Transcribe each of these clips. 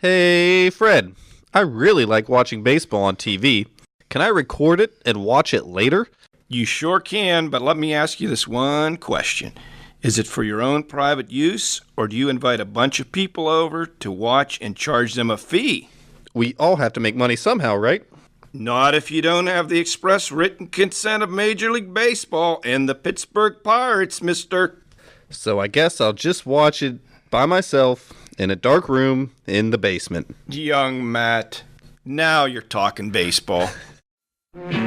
Hey, Fred. I really like watching baseball on TV. Can I record it and watch it later? You sure can, but let me ask you this one question. Is it for your own private use, or do you invite a bunch of people over to watch and charge them a fee? We all have to make money somehow, right? Not if you don't have the express written consent of Major League Baseball and the Pittsburgh Pirates, mister. So I guess I'll just watch it by myself in a dark room in the basement. Young Matt, now you're talking baseball. People,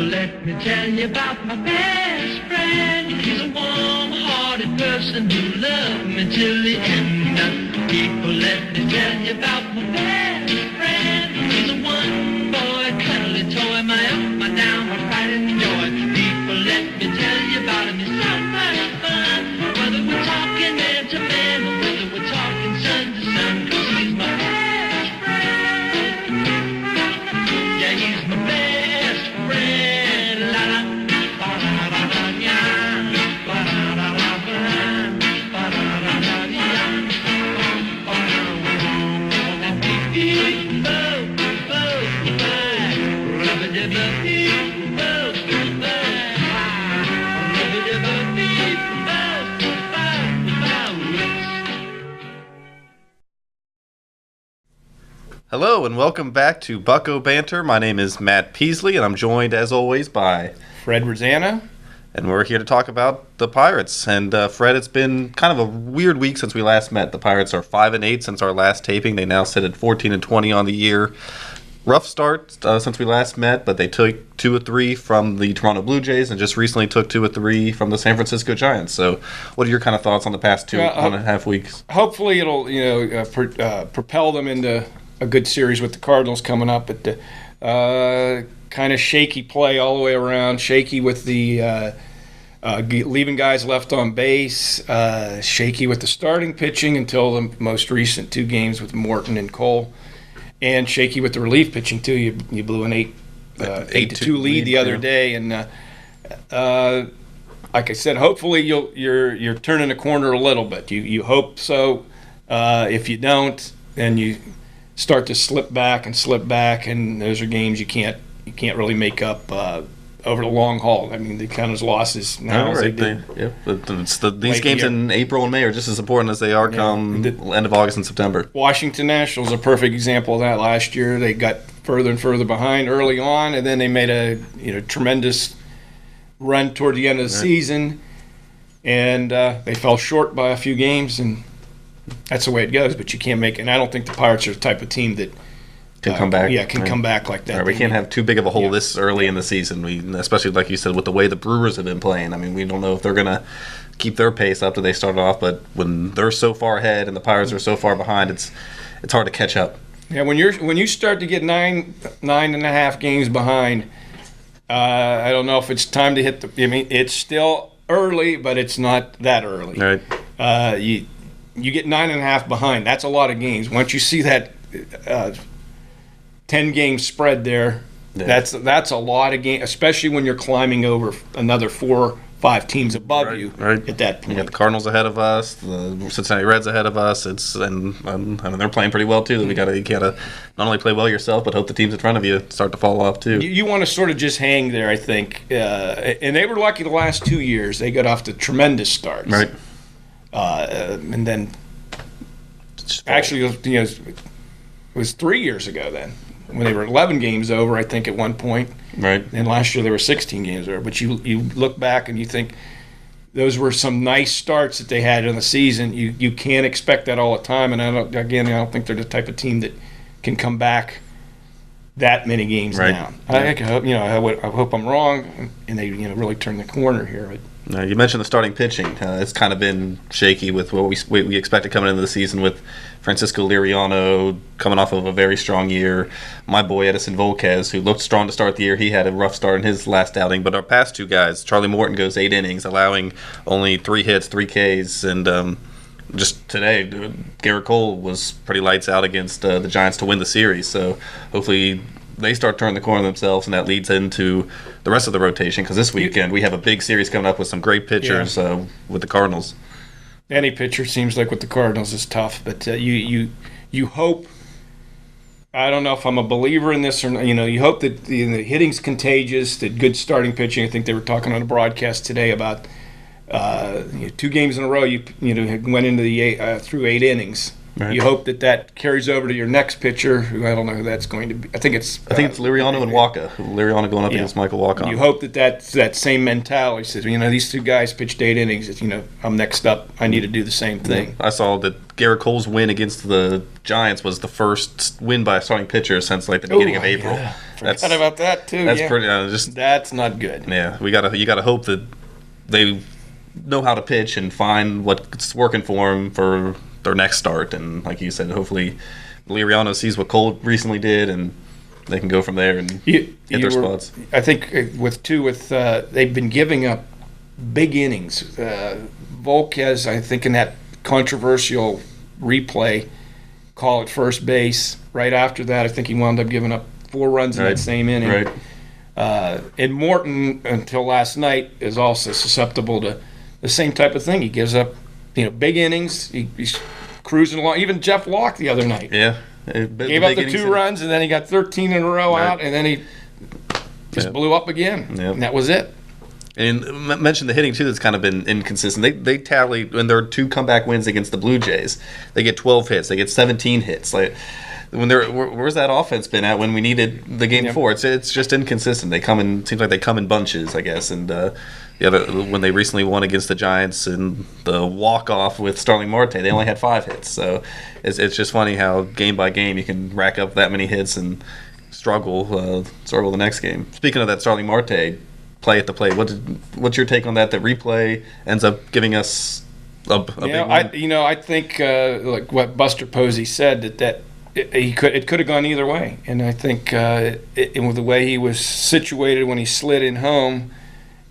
let me tell you about my best friend. He's a warm-hearted person who loved me till the end. People, let me tell you about my best friend. He's a one-boy, cuddly toy, my up, my down, my pride and joy. People, let me tell you about him. He's so much fun. Whether we're talking man to man or whether we're talking sun to sun, 'cause he's my best friend. Yeah, he's my best friend. La la, ba da da da ya, ba da da da ba, ba da da da ya, ba da da. Beep, bo, bo, bo, rubba-dubba, beep, bo, bo, rubba-dubba, beep, bo, bo, bo. Hello and welcome back to Bucco Banter. My name is Matt Peaslee and I'm joined as always by Fred Rossano. and we're here to talk about the Pirates. And Fred, it's been kind of a weird week since we last met. The Pirates are 5-8 since our last taping. They now sit at 14-20 on the year. Rough start since we last met, but they took 2 of 3 from the Toronto Blue Jays and just recently took 2 of 3 from the San Francisco Giants. So, what are your kind of thoughts on the past 1.5 weeks? Hopefully it'll propel them into a good series with the Cardinals coming up. But kind of shaky play all the way around. Shaky with the leaving guys left on base. Shaky with the starting pitching until the most recent 2 games with Morton and Cole. And shaky with the relief pitching too. You blew an 8-2 lead the other day, and like I said, hopefully you're turning a corner a little bit. You hope so. If you don't, then you start to slip back, and those are games you can't really make up over the long haul. I mean, they count as losses now. Right. These games in April and May are just as important as they are come end of August and September. Washington Nationals is a perfect example of that. Last year, they got further and further behind early on, and then they made a tremendous run toward the end of the season, and they fell short by a few games, and that's the way it goes. But you can't make it. And I don't think the Pirates are the type of team that can come back. Yeah, can come back like that. Right, we can't have too big of a hole this early in the season. Especially like you said, with the way the Brewers have been playing. I mean, we don't know if they're going to keep their pace up that they started off, but when they're so far ahead and the Pirates are so far behind, it's hard to catch up. Yeah, when you start to get nine and a half games behind, I don't know if it's time to hit the. I mean, it's still early, but it's not that early. Right. You get 9.5 behind. That's a lot of games. Once you see that 10-game spread there, that's a lot of games, especially when you're climbing over another 4 or 5 teams above you at that point. You got the Cardinals ahead of us, the Cincinnati Reds ahead of us. I mean, they're playing pretty well too. You gotta not only play well yourself, but hope the teams in front of you start to fall off too. You want to sort of just hang there, I think. And they were lucky the last 2 years. They got off to tremendous starts. Right. And then, actually, it was 3 years ago then, when they were 11 games over, I think, at one point. Right. And last year they were 16 games over. But you look back and you think those were some nice starts that they had in the season. You can't expect that all the time. And I don't think they're the type of team that can come back that many games down. I hope I'm wrong, and they really turn the corner here. But you mentioned the starting pitching. It's kind of been shaky with what we expected coming into the season with Francisco Liriano coming off of a very strong year. My boy Edison Volquez, who looked strong to start the year, he had a rough start in his last outing. But our past 2 guys, Charlie Morton goes 8 innings, allowing only 3 hits, 3 Ks, and just today, Garrett Cole was pretty lights out against the Giants to win the series. So hopefully they start turning the corner themselves, and that leads into the rest of the rotation, because this weekend we have a big series coming up with some great pitchers with the Cardinals. Any pitcher seems like with the Cardinals is tough, but you hope. I don't know if I'm a believer in this or not. You hope that the hitting's contagious, that good starting pitching. I think they were talking on a broadcast today about 2 games in a row. You went into the through 8 innings. Right. You hope that carries over to your next pitcher, who I don't know who that's going to be. I think it's Liriano and Waka. Liriano going up against Michael Walkoff. You hope that's that same mentality. Says, these 2 guys pitched 8 innings. It's, I'm next up. I need to do the same thing. I saw that Garrett Cole's win against the Giants was the first win by a starting pitcher since the beginning of April. Yeah. Forgot about that too. That's pretty. That's not good. Yeah, you gotta hope that they know how to pitch and find what's working for them for their next start, and like you said, hopefully Liriano sees what Cole recently did, and they can go from there and hit their spots. I think they've been giving up big innings. Volquez, I think, in that controversial replay call at first base. Right after that, I think he wound up giving up 4 runs in that same inning. Right. And Morton, until last night, is also susceptible to the same type of thing. He gives up big innings. He's cruising along. Even Jeff Locke the other night. Yeah. Gave up the 2 runs, and then he got 13 in a row out, and then he just blew up again. Yep. And that was it. And mention the hitting, too, that's kind of been inconsistent. They tally, when there are 2 comeback wins against the Blue Jays, they get 12 hits. They get 17 hits. Where's that offense been at when we needed the game before? It's just inconsistent. Seems like they come in bunches, I guess. And when they recently won against the Giants in the walk-off with Starling Marte, they only had 5 hits. So it's just funny how game by game you can rack up that many hits and struggle the next game. Speaking of that Starling Marte play at the plate, what's your take on that? That replay ends up giving us a big win? I think like what Buster Posey said that it could have gone either way, and I think with the way he was situated when he slid in home,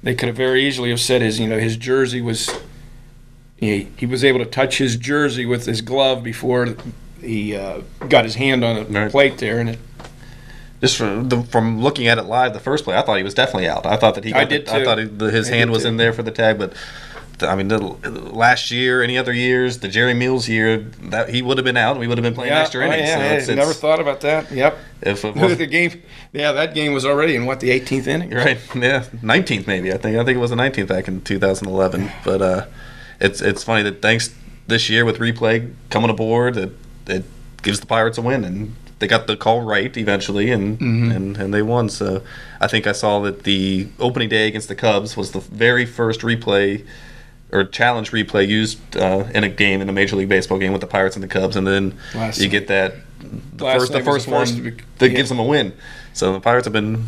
they could have very easily have said his jersey was. He was able to touch his jersey with his glove before he got his hand on the plate there, and it. Just from looking at it live, the first play, I thought he was definitely out. I thought that his hand was in there for the tag, but. Last year, any other years, the Jerry Mills year, that he would have been out. We would have been playing extra innings. I never thought about that. Yep. The game, that game was already in the 18th inning. Right. Yeah, 19th maybe. I think it was the 19th back in 2011. But it's funny that thanks this year with replay coming aboard, it gives the Pirates a win, and they got the call right eventually, and they won. So I think I saw that the opening day against the Cubs was the very first replay. Or challenge replay used in a Major League Baseball game with the Pirates and the Cubs, and then you get that the first one that gives them a win. So the Pirates have been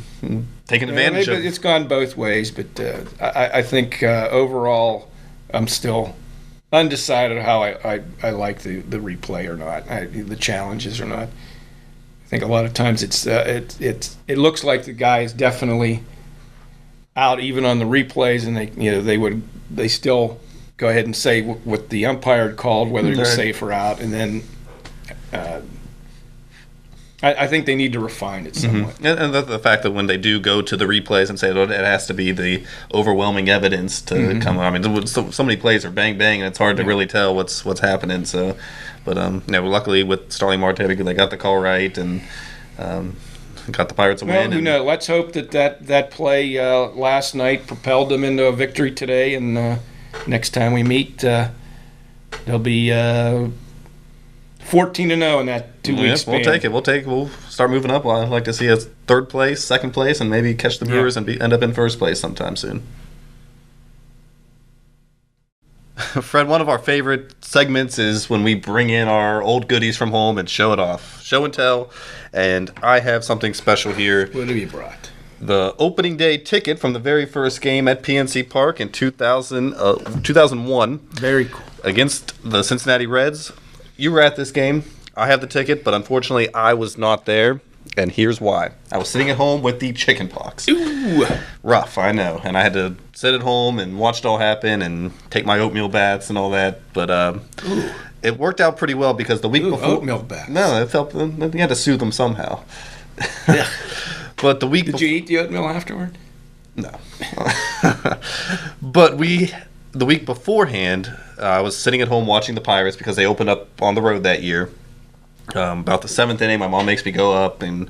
taking advantage of it. It's gone both ways, but I think overall I'm still undecided how I like the replay or not, the challenges or not. I think a lot of times it looks like the guy is definitely out even on the replays, and they still go ahead and say what the umpire had called, whether it was safe or out, and then I think they need to refine it somewhat. And the fact that when they do go to the replays and say it has to be the overwhelming evidence to come. I mean, so many plays are bang bang, and it's hard to really tell what's happening. So, but luckily with Starling Marte, they got the call right and. Got the Pirates a win. Who knows? Let's hope that play last night propelled them into a victory today, and next time we meet, they'll be 14-0 in that 2-week span. We'll take it. We'll start moving up. I'd like to see us 3rd place, 2nd place, and maybe catch the Brewers and end up in 1st place sometime soon. Fred, one of our favorite segments is when we bring in our old goodies from home and show it off. Show and tell. And I have something special here. What have you brought? The opening day ticket from the very first game at PNC Park in 2001. Very cool. Against the Cincinnati Reds. You were at this game. I have the ticket, but unfortunately I was not there. And here's why. I was sitting at home with the chicken pox. Ooh. Rough, I know. And I had to sit at home and watch it all happen and take my oatmeal baths and all that. But it worked out pretty well because the week before... Oatmeal baths. No, it felt... You had to soothe them somehow. Yeah. But the week... Did you eat the oatmeal afterward? No. But the week beforehand, I was sitting at home watching the Pirates because they opened up on the road that year. About the 7th inning, my mom makes me go up and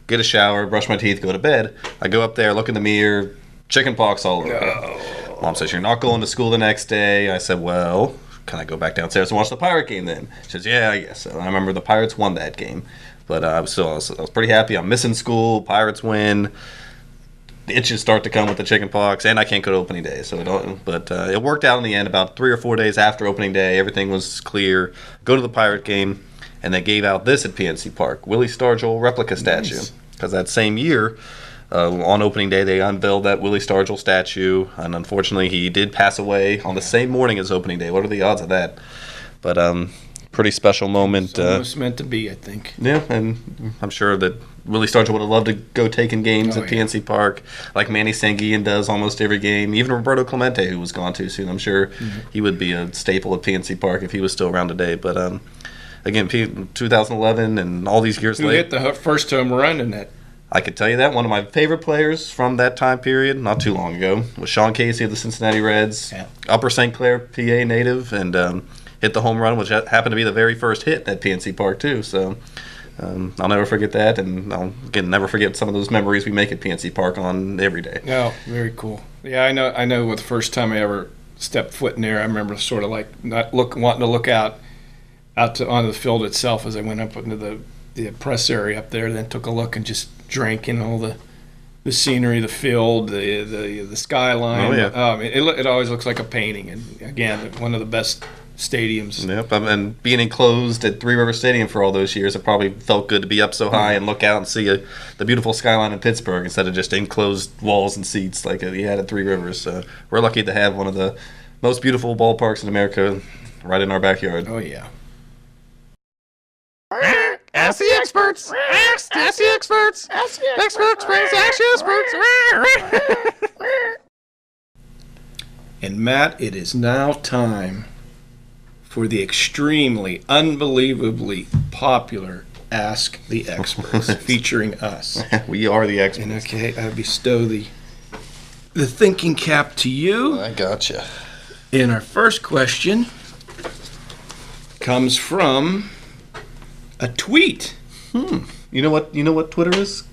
get a shower, brush my teeth, go to bed. I go up there, look in the mirror, chicken pox all over. No. Mom says, "You're not going to school the next day." I said, "Well, can I go back downstairs and watch the Pirate game then?" She says, "Yeah, I guess so." I remember the Pirates won that game. But I was pretty happy. I'm missing school. Pirates win. The itches start to come with the chicken pox, and I can't go to opening day. So it worked out in the end. About 3 or 4 days after opening day, everything was clear. Go to the Pirate game, and they gave out this at PNC Park, Willie Stargell replica statue. Because that same year, on opening day, they unveiled that Willie Stargell statue, and unfortunately, he did pass away on the same morning as opening day. What are the odds of that? But pretty special moment. It's almost meant to be, I think. Yeah, and I'm sure that Willie Stargell would have loved to go taking games at PNC Park, like Manny Sanguillen does almost every game. Even Roberto Clemente, who was gone too soon, I'm sure he would be a staple at PNC Park if he was still around today. But again, 2011 and all these years later. Who hit the first home run in that? I could tell you that. One of my favorite players from that time period, not too long ago, was Sean Casey of the Cincinnati Reds, Upper St. Clair, PA native, and hit the home run, which happened to be the very first hit at PNC Park, too. So I'll never forget that, and I'll, again, never forget some of those memories we make at PNC Park on every day. Oh, very cool. Yeah, I know the first time I ever stepped foot in there, I remember sort of like wanting to look out onto the field itself as I went up into the press area up there, then took a look and just drank in all the scenery, the field, the skyline. Oh, yeah. It always looks like a painting, and again, one of the best stadiums. Yep, and being enclosed at Three River Stadium for all those years, it probably felt good to be up so high and look out and see the beautiful skyline in Pittsburgh instead of just enclosed walls and seats like you had at Three Rivers. So we're lucky to have one of the most beautiful ballparks in America right in our backyard. Oh, yeah. Ask the experts. Ask the experts. Ask the experts. Ask the experts. And Matt, it is now time for the extremely, unbelievably popular Ask the Experts, featuring us. We are the experts. And okay, I bestow the thinking cap to you. I gotcha. And our first question comes from a tweet. You know what Twitter is?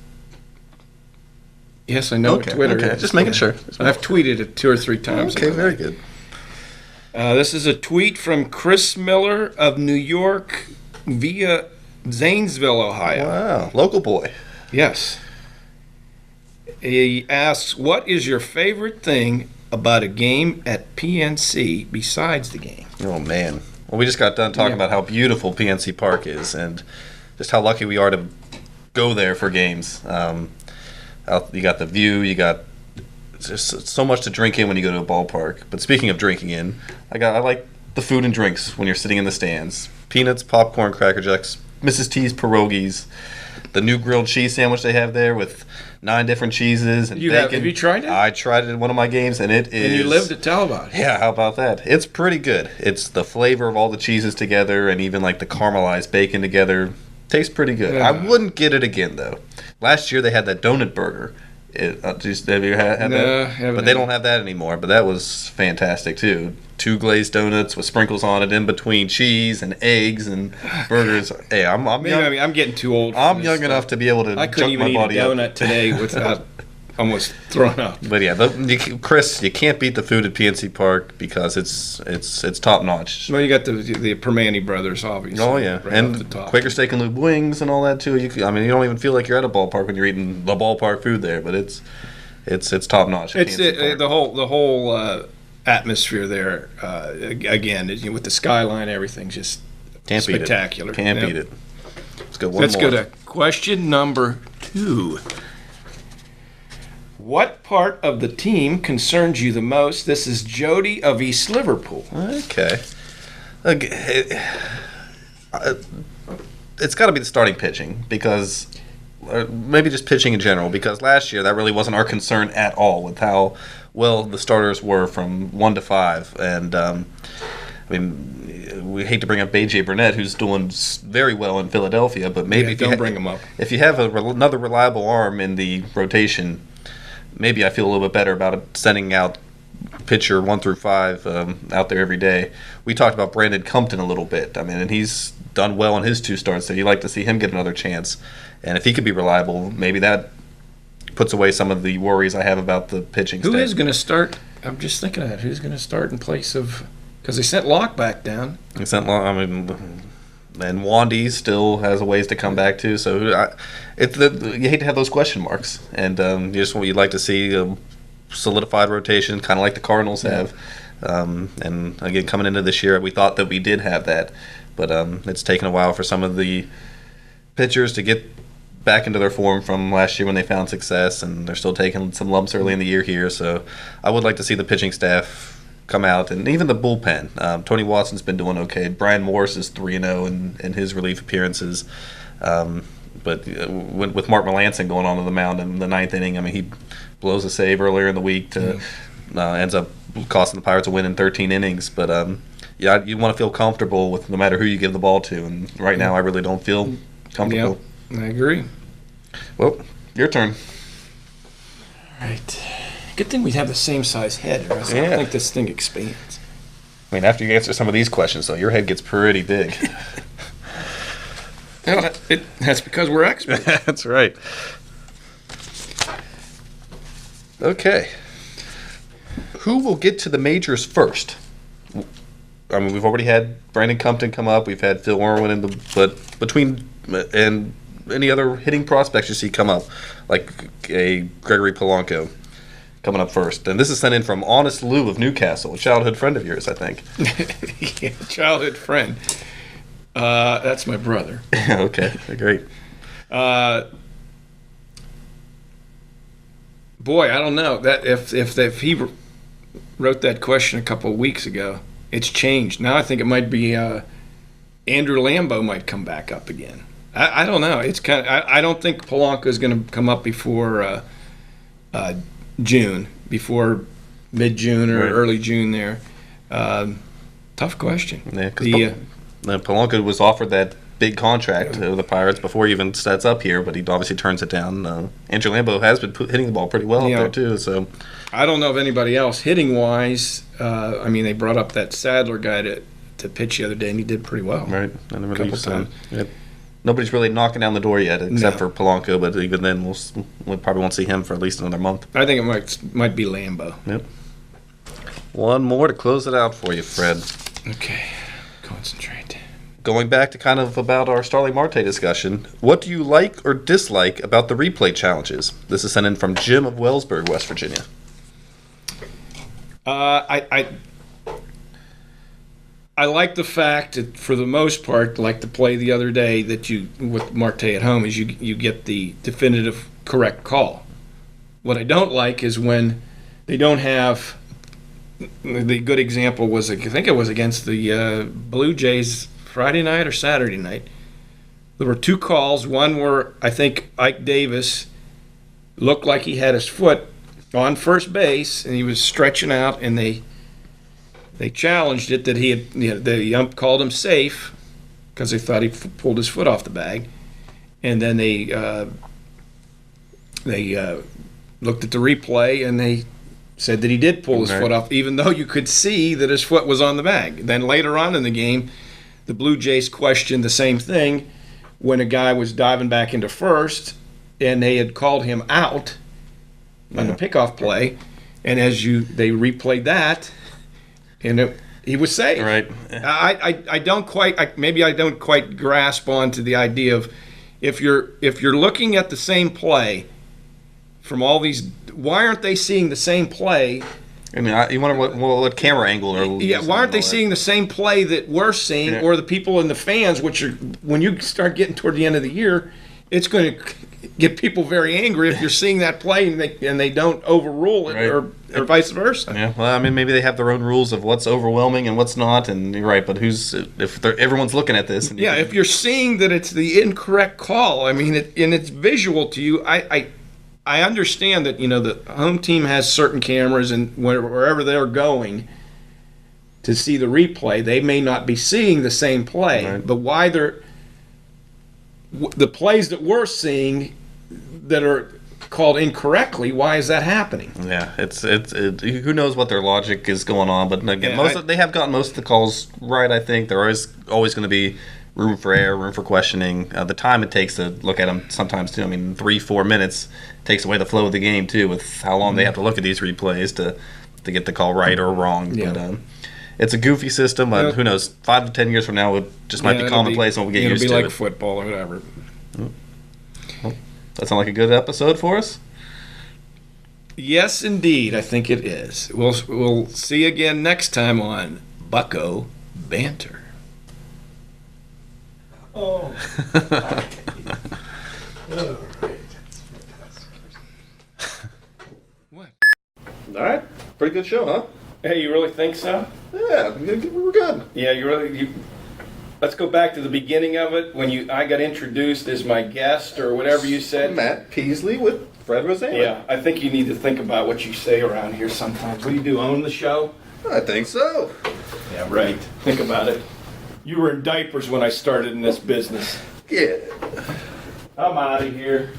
Yes, I know what Twitter is. Just making sure. I've tweeted it 2 or 3 times. Okay, very good. This is a tweet from Chris Miller of New York via Zanesville, Ohio. Wow, local boy. Yes. He asks, what is your favorite thing about a game at PNC besides the game? Oh, man. Well, we just got done talking about how beautiful PNC Park is and just how lucky we are to go there for games. You got the view, you got just so much to drink in when you go to a ballpark. But speaking of drinking in, I like the food and drinks when you're sitting in the stands. Peanuts, popcorn, Cracker Jacks, Mrs. T's pierogies, the new grilled cheese sandwich they have there with 9 different cheeses and bacon. Have you tried it? I tried it in one of my games, and it is... And you lived to tell about it. Yeah, how about that? It's pretty good. It's the flavor of all the cheeses together and even like the caramelized bacon together. Tastes pretty good. I wouldn't get it again, though. Last year they had that donut burger. Have you had that? But they don't have that anymore. But that was fantastic, too. 2 glazed donuts with sprinkles on it in between cheese and eggs and burgers. Hey, I'm young. I'm getting too old. I'm young enough to be able to I couldn't even eat a donut today without almost throwing up. But yeah, Chris, you can't beat the food at PNC Park because it's top notch. Well, you got the Permane brothers, obviously. Oh yeah, right and Quaker Steak and Lube wings and all that too. You don't even feel like you're at a ballpark when you're eating the ballpark food there, but it's top notch. It's the whole atmosphere there. Again, with the skyline, everything's just spectacular. Can't beat it. Let's go. Let's go to question number 2. What part of the team concerns you the most? This is Jody of East Liverpool. Okay. It's got to be the starting pitching because, or maybe just pitching in general, because last year that really wasn't our concern at all with how well the starters were from 1 to 5. And, we hate to bring up A.J. Burnett, who's doing very well in Philadelphia, but maybe bring him up. If you have another reliable arm in the rotation, maybe I feel a little bit better about sending out pitcher 1 through 5 out there every day. We talked about Brandon Compton a little bit. I mean, and he's done well in his 2 starts, so you like to see him get another chance. And if he could be reliable, maybe that puts away some of the worries I have about the pitching staff. Who is going to start? I'm just thinking of that. Who's going to start in place of? Because they sent Locke back down. They sent Locke. I mean, and Wandy still has a ways to come back to. So you hate to have those question marks, and you'd like to see a solidified rotation, kind of like the Cardinals have. And again, coming into this year, we thought that we did have that, but it's taken a while for some of the pitchers to get back into their form from last year when they found success, and they're still taking some lumps early in the year here. So I would like to see the pitching staff come out, and even the bullpen. Tony Watson's been doing okay. Brian Morris is 3-0 in his relief appearances. But with Mark Melancon going on to the mound in the 9th inning, I mean, he blows a save earlier in the week to ends up costing the Pirates a win in 13 innings. But you want to feel comfortable with no matter who you give the ball to, and right now I really don't feel comfortable. Yep, I agree. Well, your turn. All right. Good thing we have the same size head, or else I don't think this thing expands. I mean, after you answer some of these questions, though, your head gets pretty big. Well, that's because we're experts. That's right. Okay. Who will get to the majors first? I mean, we've already had Brandon Compton come up. We've had Phil Irwin but between and any other hitting prospects you see come up, like a Gregory Polanco coming up first. And this is sent in from Honest Lou of Newcastle, a childhood friend of yours, I think. Yeah, childhood friend. That's my brother. Okay, great. Boy, I don't know that if he wrote that question a couple of weeks ago, it's changed. Now I think it might be Andrew Lambeau might come back up again. I don't know. It's kind of. I don't think Polanco is going to come up before June, before mid-June or early June. There, tough question. Yeah, Polanco was offered that big contract to the Pirates before he even sets up here, but he obviously turns it down. Andrew Lambeau has been hitting the ball pretty well up there too. So I don't know of anybody else hitting wise. I mean, they brought up that Sadler guy to pitch the other day, and he did pretty well. Right, a couple times. Yep. Nobody's really knocking down the door yet, except for Polanco. But even then, we probably won't see him for at least another month. I think it might be Lambeau. Yep. One more to close it out for you, Fred. Okay, concentrate. Going back to kind of about our Starling Marte discussion, what do you like or dislike about the replay challenges? This is sent in from Jim of Wellsburg, West Virginia. I like the fact that, for the most part, like the play the other day that with Marte at home, is you get the definitive correct call. What I don't like is when they don't have. The good example was, I think it was against the Blue Jays Friday night or Saturday night. There were 2 calls. One where I think Ike Davis looked like he had his foot on first base and he was stretching out, and they challenged it that he had, the ump called him safe because they thought he pulled his foot off the bag, and then they looked at the replay and they said that he did pull his foot off, even though you could see that his foot was on the bag. Then later on in the game, the Blue Jays questioned the same thing when a guy was diving back into first, and they had called him out on the pickoff play, and they replayed that. And he was safe. Right. I don't quite grasp onto the idea of if you're looking at the same play from all these, why aren't they seeing the same play? I mean, you wonder what camera angle are. Yeah, why aren't they seeing the same play that we're seeing, or the people in the fans? Which are, when you start getting toward the end of the year, it's going to get people very angry if you're seeing that play and they don't overrule it, or vice versa. Yeah, well, I mean, maybe they have their own rules of what's overwhelming and what's not, and you're right. But everyone's looking at this? And if you're seeing that it's the incorrect call, I mean, and it's visual to you, I understand that the home team has certain cameras, and wherever they're going to see the replay, they may not be seeing the same play, but why the plays that we're seeing that are called incorrectly, why is that happening? Yeah, who knows what their logic is going on, but again, they have gotten most of the calls right. I think there is always going to be room for error, room for questioning. The time it takes to look at them sometimes too. I mean, 3-4 minutes takes away the flow of the game too, with how long they have to look at these replays to get the call right or wrong. Yeah. But it's a goofy system. Who knows? 5 to 10 years from now, it just might be commonplace when we get used to it. It'll be like football or whatever. Well, that sound like a good episode for us? Yes, indeed. I think it is. We'll see you again next time on Bucco Banter. Oh. All right. What? All right. Pretty good show, huh? Hey, you really think so? Yeah, we were good. Yeah, let's go back to the beginning of it when I got introduced as my guest or whatever you said. Matt Peaslee with Fred Rossano. Yeah, I think you need to think about what you say around here sometimes. What do? Own the show? I think so. Yeah, right. Think about it. You were in diapers when I started in this business. Yeah. I'm out of here.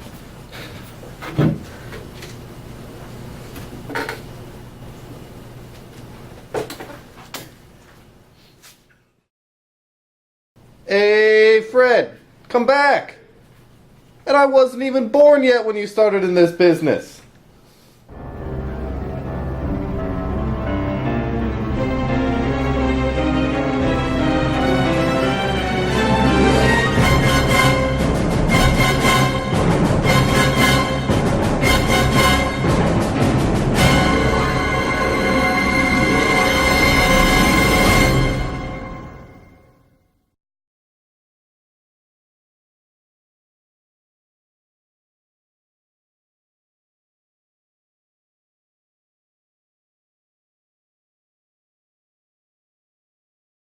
Hey, Fred, come back. And I wasn't even born yet when you started in this business.